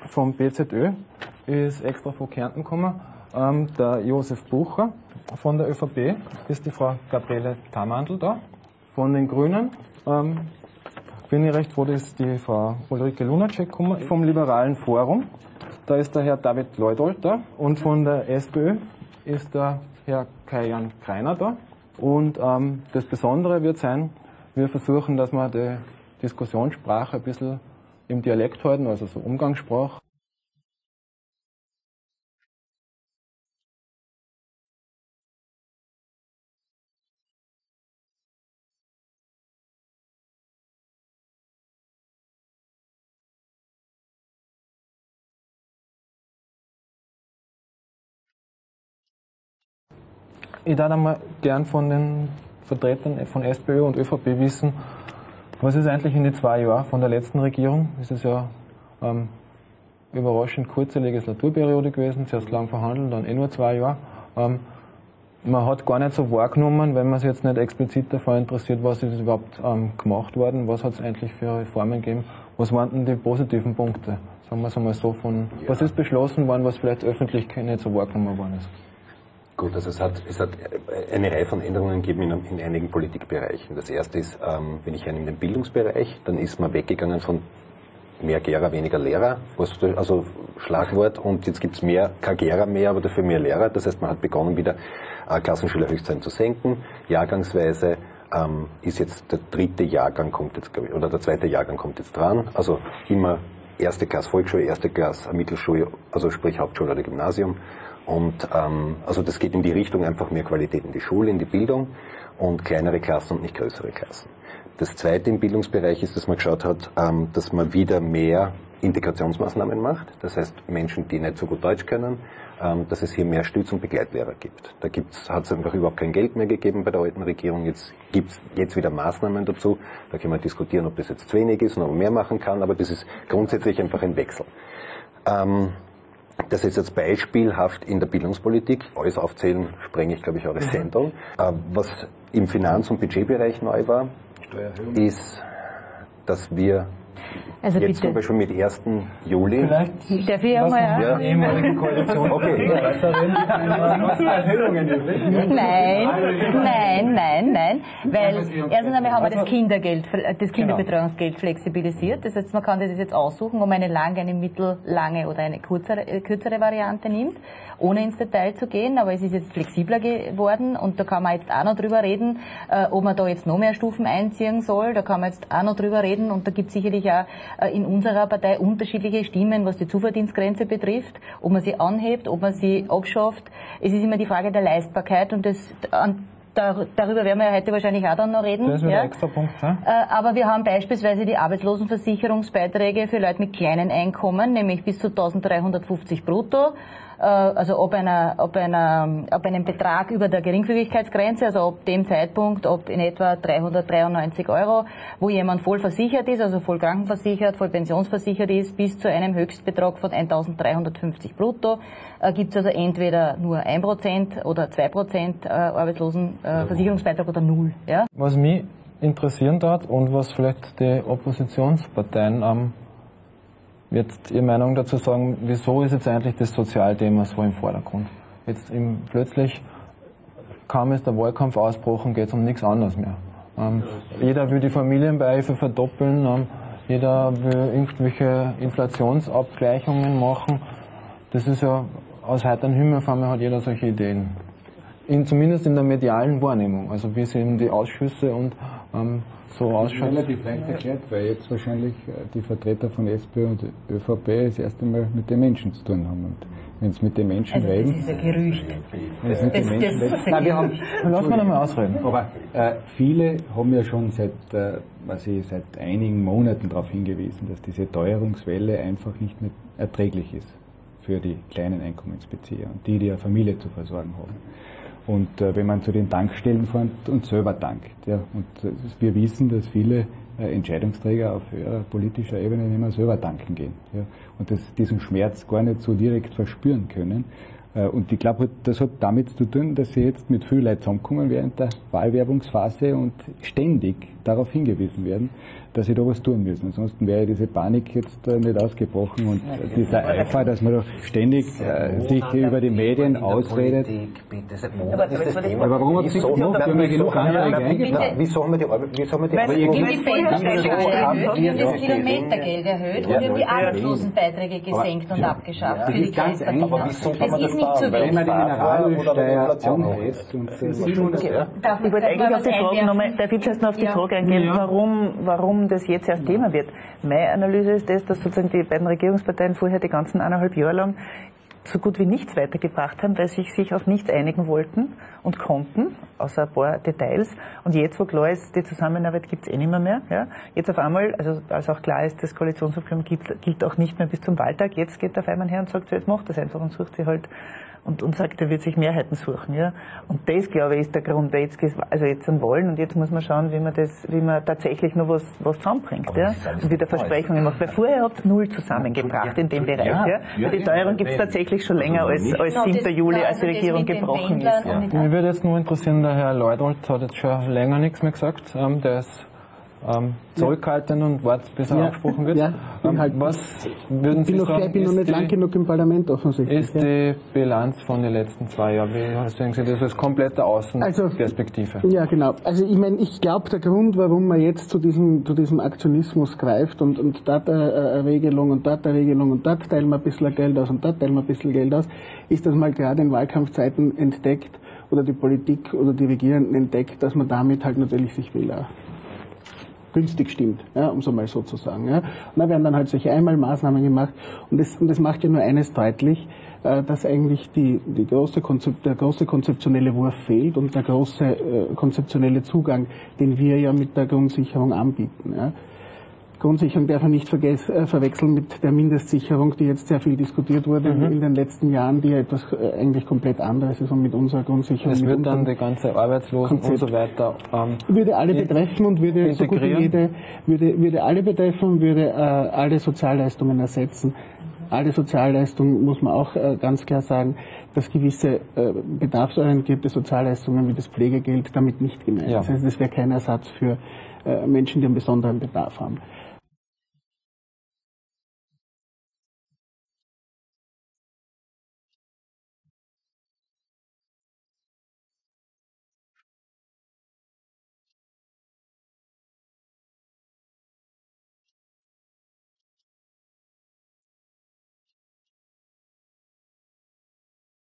vom BZÖ ist extra von Kärnten gekommen. Der Josef Bucher von der ÖVP ist die Frau Gabriele Tamandl da. Von den Grünen bin ich recht froh, dass die Frau Ulrike Lunacek gekommen. Vom Liberalen Forum, da ist der Herr David Leudold da. Und von der SPÖ ist der Herr Kai-Jan Greiner da. Und das Besondere wird sein, wir versuchen, dass wir die Diskussionssprache ein bisschen im Dialekt halten, also so Umgangssprache. Ich würde einmal gern von den Vertretern von SPÖ und ÖVP wissen, was ist eigentlich in den 2 Jahren von der letzten Regierung? Es ist ja überraschend kurze Legislaturperiode gewesen, zuerst lang verhandelt, dann nur 2 Jahre. Man hat gar nicht so wahrgenommen, wenn man sich jetzt nicht explizit davon interessiert, was ist überhaupt gemacht worden, was hat es eigentlich für Reformen gegeben, was waren denn die positiven Punkte? Sagen wir es einmal so, was ist beschlossen worden, was vielleicht öffentlich nicht so wahrgenommen worden ist? Gut, also es hat eine Reihe von Änderungen gegeben in einigen Politikbereichen. Das erste ist, wenn ich hernehme den Bildungsbereich, dann ist man weggegangen von mehr Gera, weniger Lehrer, also Schlagwort, und jetzt gibt es kein Gera mehr, aber dafür mehr Lehrer. Das heißt, man hat begonnen, wieder Klassenschülerhöchstzahlen zu senken. Jahrgangsweise ist jetzt der 3. Jahrgang kommt jetzt, glaube ich, oder der 2. Jahrgang kommt jetzt dran. Also immer 1. Klasse Volksschule, 1. Klasse Mittelschule, also sprich Hauptschule oder Gymnasium. Und also das geht in die Richtung einfach mehr Qualität in die Schule, in die Bildung und kleinere Klassen und nicht größere Klassen. Das Zweite im Bildungsbereich ist, dass man geschaut hat, dass man wieder mehr Integrationsmaßnahmen macht. Das heißt, Menschen, die nicht so gut Deutsch können, dass es hier mehr Stütz- und Begleitlehrer gibt. Da hat es einfach überhaupt kein Geld mehr gegeben bei der alten Regierung. Jetzt gibt es jetzt wieder Maßnahmen dazu. Da können wir diskutieren, ob das jetzt zu wenig ist und ob man mehr machen kann, aber das ist grundsätzlich einfach ein Wechsel. Das ist jetzt beispielhaft in der Bildungspolitik. Alles aufzählen, sprenge ich, glaube ich, eure Sendung. Was im Finanz- und Budgetbereich neu war, ist, dass wir jetzt bitte. Zum Beispiel mit 1. Juli... Vielleicht darf ich einmal... Ja, ehemalige Koalition. Okay. Nein. Weil erstens einmal haben wir das Kinderbetreuungsgeld flexibilisiert. Das heißt, man kann das jetzt aussuchen, ob man eine lange, eine mittellange oder eine kürzere Variante nimmt, ohne ins Detail zu gehen. Aber es ist jetzt flexibler geworden und da kann man jetzt auch noch drüber reden, ob man da jetzt noch mehr Stufen einziehen soll. Da kann man jetzt auch noch drüber reden und da gibt es sicherlich auch in unserer Partei unterschiedliche Stimmen, was die Zuverdienstgrenze betrifft, ob man sie anhebt, ob man sie abschafft. Es ist immer die Frage der Leistbarkeit und darüber werden wir ja heute wahrscheinlich auch dann noch reden. Das wird ein extra Punkt sein. Aber wir haben beispielsweise die Arbeitslosenversicherungsbeiträge für Leute mit kleinen Einkommen, nämlich bis zu 1.350 brutto. Also ab einem Betrag über der Geringfügigkeitsgrenze, also ab dem Zeitpunkt, ab in etwa 393 €, wo jemand voll versichert ist, also voll krankenversichert, voll pensionsversichert ist, bis zu einem Höchstbetrag von 1.350 brutto, gibt es also entweder nur 1% oder 2% Arbeitslosenversicherungsbeitrag oder 0. Ja? Was mich interessieren darf und was vielleicht die Oppositionsparteien jetzt Ihre Meinung dazu sagen, wieso ist jetzt eigentlich das Sozialthema so im Vordergrund? Jetzt plötzlich, kaum ist der Wahlkampf ausgebrochen, geht es um nichts anderes mehr. Jeder will die Familienbeihilfe verdoppeln, jeder will irgendwelche Inflationsabgleichungen machen. Das ist ja aus heiterem Himmel, auf einmal hat jeder solche Ideen. Zumindest in der medialen Wahrnehmung, also wie sie in die Ausschüsse und so ausschaut. Relativ leicht erklärt, weil jetzt wahrscheinlich die Vertreter von SPÖ und ÖVP das erste Mal mit den Menschen zu tun haben. Und wenn es mit den Menschen reden... Das ist ein Gerücht. Wenn es mit den Menschen reden... Lass mal einmal ausreden. Aber viele haben ja schon seit einigen Monaten darauf hingewiesen, dass diese Teuerungswelle einfach nicht mehr erträglich ist für die kleinen Einkommensbezieher und die eine Familie zu versorgen haben. Und wenn man zu den Tankstellen fährt und selber tankt. Ja, und wir wissen, dass viele Entscheidungsträger auf höherer politischer Ebene nicht mehr selber tanken gehen. Ja, und diesen Schmerz gar nicht so direkt verspüren können. Und ich glaube, das hat damit zu tun, dass sie jetzt mit viel Leuten zusammenkommen während der Wahlwerbungsphase und ständig darauf hingewiesen werden, dass sie da was tun müssen. Ansonsten wäre diese Panik jetzt nicht ausgebrochen und dieser Eifer, dass man doch ständig sich über die Medien ausredet. Aber warum hat sich das gemacht? Wir haben ja genug Anträge eingebracht. Wieso haben wir die das Kilometergeld erhöht und wir haben die Arbeitslosenbeiträge gesenkt und abgeschafft für die Kleinverdiener. Das ist nicht zu wenig. Ich wollte eigentlich auf die Frage nochmal, darf ich zuerst noch auf die Frage eingehen, warum das jetzt erst Thema wird. Meine Analyse ist das, dass sozusagen die beiden Regierungsparteien vorher die ganzen 1,5 Jahre lang so gut wie nichts weitergebracht haben, weil sie sich auf nichts einigen wollten und konnten, außer ein paar Details. Und jetzt, wo klar ist, die Zusammenarbeit gibt es eh nicht mehr. Ja? Jetzt auf einmal, also als auch klar ist, das Koalitionsabkommen gilt auch nicht mehr bis zum Wahltag, jetzt geht auf einmal her und sagt, so, jetzt macht das einfach und sucht sie halt und sagt, er wird sich Mehrheiten suchen. Ja? Und das, glaube ich, ist der Grund, jetzt am Wollen und jetzt muss man schauen, wie man tatsächlich noch was zusammenbringt. Ja? Und wieder Versprechungen macht. Weil vorher hat null zusammengebracht in dem Bereich. Ja? Die Teuerung gibt es tatsächlich schon länger als 7. Juli, als die Regierung gebrochen ist. Ja. Mich würde jetzt nur interessieren, der Herr Leudold hat jetzt schon länger nichts mehr gesagt. Der ist zurückhaltend und wartet, bis er angesprochen wird. Ja, was würden Sie sagen, ich bin noch nicht lang genug im Parlament offensichtlich. Ist die Bilanz von den letzten 2 Jahren, wie sehen Sie das als komplette Außenperspektive? Ja, genau. Also ich meine, ich glaube, der Grund, warum man jetzt zu diesem Aktionismus greift und dort eine Regelung und dort eine Regelung und dort teilen wir ein bisschen Geld aus und dort teilen wir ein bisschen Geld aus, ist, dass man gerade in Wahlkampfzeiten entdeckt oder die Politik oder die Regierenden entdeckt, dass man damit halt natürlich sich wähler günstig stimmt, ja, um so mal so zu sagen. Ja. Und da werden dann halt solche Einmalmaßnahmen gemacht und das macht ja nur eines deutlich, dass eigentlich der große konzeptionelle Wurf fehlt und der große konzeptionelle Zugang, den wir ja mit der Grundsicherung anbieten. Ja. Grundsicherung darf man nicht verwechseln mit der Mindestsicherung, die jetzt sehr viel diskutiert wurde in den letzten Jahren, die ja etwas eigentlich komplett anderes ist und mit unserer Grundsicherung. Es wird dann die ganze Arbeitslosen und so weiter würde alle betreffen und würde so gut wie würde alle betreffen und würde alle Sozialleistungen ersetzen. Alle Sozialleistungen muss man auch ganz klar sagen, dass gewisse bedarfsorientierte Sozialleistungen wie das Pflegegeld damit nicht gemeint sind. Das wäre kein Ersatz für Menschen, die einen besonderen Bedarf haben.